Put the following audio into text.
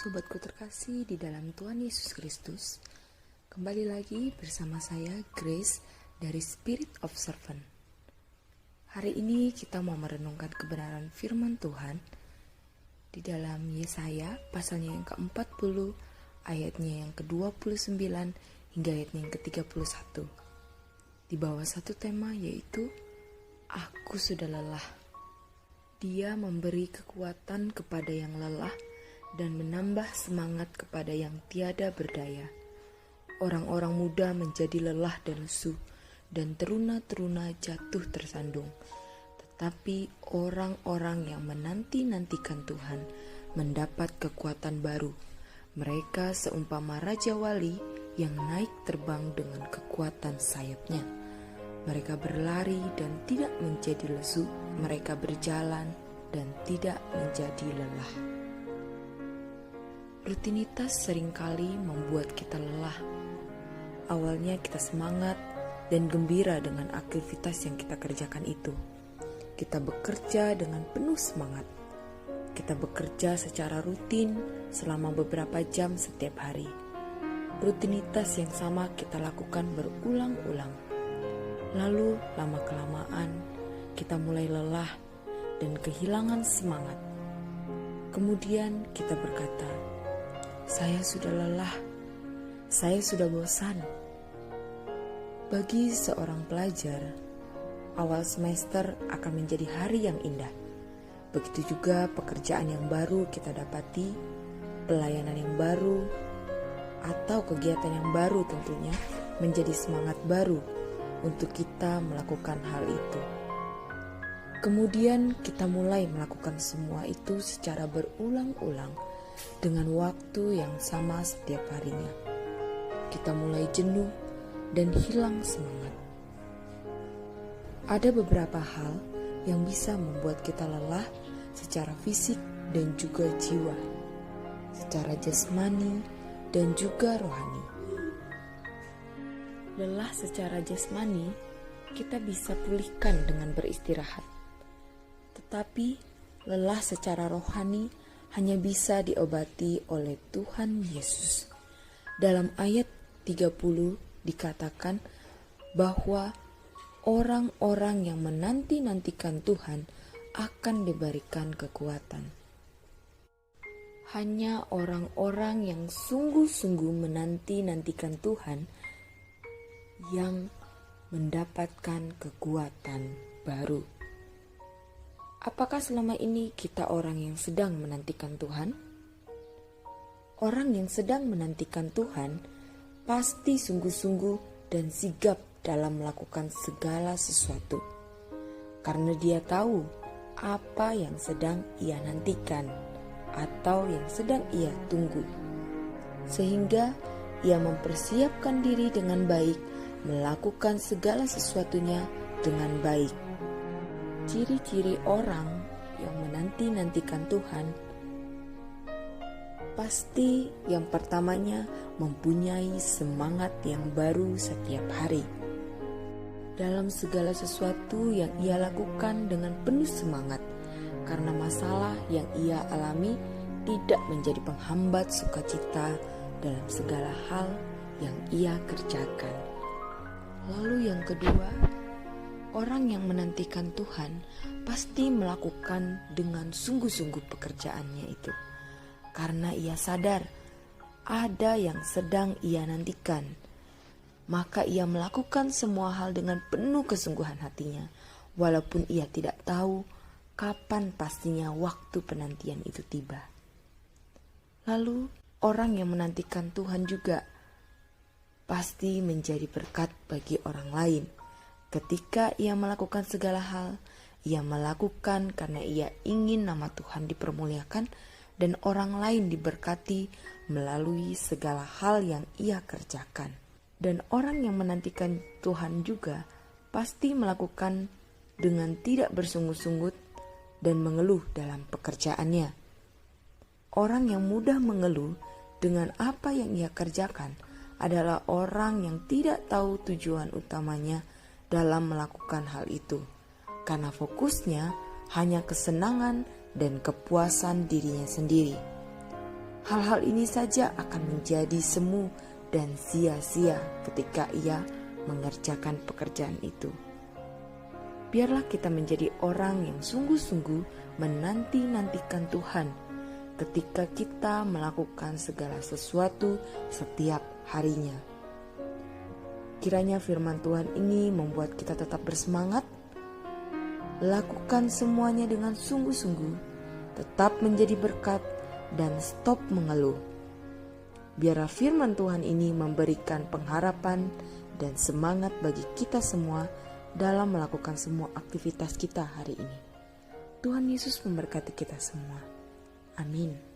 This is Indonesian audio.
Sobatku terkasih di dalam Tuhan Yesus Kristus, kembali lagi bersama saya Grace dari Spirit of Servant. Hari ini kita mau merenungkan kebenaran firman Tuhan di dalam Yesaya pasalnya yang ke-40, ayatnya yang ke-29 hingga ayatnya yang ke-31. Di bawah satu tema yaitu Aku sudah lelah. Dia memberi kekuatan kepada yang lelah dan menambah semangat kepada yang tiada berdaya. Orang-orang muda menjadi lelah dan lesu, dan teruna-teruna jatuh tersandung. Tetapi orang-orang yang menanti-nantikan Tuhan mendapat kekuatan baru. Mereka seumpama Raja Wali yang naik terbang dengan kekuatan sayapnya. Mereka berlari dan tidak menjadi lesu. Mereka berjalan dan tidak menjadi lelah. Rutinitas seringkali membuat kita lelah. Awalnya kita semangat dan gembira dengan aktivitas yang kita kerjakan itu. Kita bekerja dengan penuh semangat. Kita bekerja secara rutin selama beberapa jam setiap hari. Rutinitas yang sama kita lakukan berulang-ulang. Lalu lama-kelamaan kita mulai lelah dan kehilangan semangat. Kemudian kita berkata, saya sudah lelah, saya sudah bosan. Bagi seorang pelajar, awal semester akan menjadi hari yang indah. Begitu juga pekerjaan yang baru kita dapati, pelayanan yang baru, atau kegiatan yang baru tentunya menjadi semangat baru untuk kita melakukan hal itu. Kemudian kita mulai melakukan semua itu secara berulang-ulang dengan waktu yang sama setiap harinya. Kita mulai jenuh dan hilang semangat. Ada beberapa hal yang bisa membuat kita lelah secara fisik dan juga jiwa, secara jasmani dan juga rohani. Lelah secara jasmani kita bisa pulihkan dengan beristirahat. Tetapi lelah secara rohani hanya bisa diobati oleh Tuhan Yesus. Dalam ayat 30 dikatakan bahwa orang-orang yang menanti-nantikan Tuhan akan diberikan kekuatan. Hanya orang-orang yang sungguh-sungguh menanti-nantikan Tuhan yang mendapatkan kekuatan baru. Apakah selama ini kita orang yang sedang menantikan Tuhan? Orang yang sedang menantikan Tuhan pasti sungguh-sungguh dan sigap dalam melakukan segala sesuatu. Karena dia tahu apa yang sedang ia nantikan atau yang sedang ia tunggu. Sehingga ia mempersiapkan diri dengan baik, melakukan segala sesuatunya dengan baik. Ciri-ciri orang yang menanti-nantikan Tuhan pasti yang pertamanya mempunyai semangat yang baru setiap hari. Dalam segala sesuatu yang ia lakukan dengan penuh semangat, karena masalah yang ia alami tidak menjadi penghambat sukacita dalam segala hal yang ia kerjakan. Lalu yang kedua, orang yang menantikan Tuhan pasti melakukan dengan sungguh-sungguh pekerjaannya itu. Karena ia sadar ada yang sedang ia nantikan. Maka ia melakukan semua hal dengan penuh kesungguhan hatinya. Walaupun ia tidak tahu kapan pastinya waktu penantian itu tiba. Lalu orang yang menantikan Tuhan juga pasti menjadi berkat bagi orang lain. Ketika ia melakukan segala hal, ia melakukan karena ia ingin nama Tuhan dipermuliakan dan orang lain diberkati melalui segala hal yang ia kerjakan. Dan orang yang menantikan Tuhan juga pasti melakukan dengan tidak bersungut-sungut dan mengeluh dalam pekerjaannya. Orang yang mudah mengeluh dengan apa yang ia kerjakan adalah orang yang tidak tahu tujuan utamanya dalam melakukan hal itu, karena fokusnya hanya kesenangan dan kepuasan dirinya sendiri. hal-hal ini saja akan menjadi semu dan sia-sia ketika ia mengerjakan pekerjaan itu. Biarlah kita menjadi orang yang sungguh-sungguh menanti-nantikan Tuhan ketika kita melakukan segala sesuatu setiap harinya. Kiranya firman Tuhan ini membuat kita tetap bersemangat, lakukan semuanya dengan sungguh-sungguh, tetap menjadi berkat, dan stop mengeluh. Biarlah firman Tuhan ini memberikan pengharapan dan semangat bagi kita semua dalam melakukan semua aktivitas kita hari ini. Tuhan Yesus memberkati kita semua. Amin.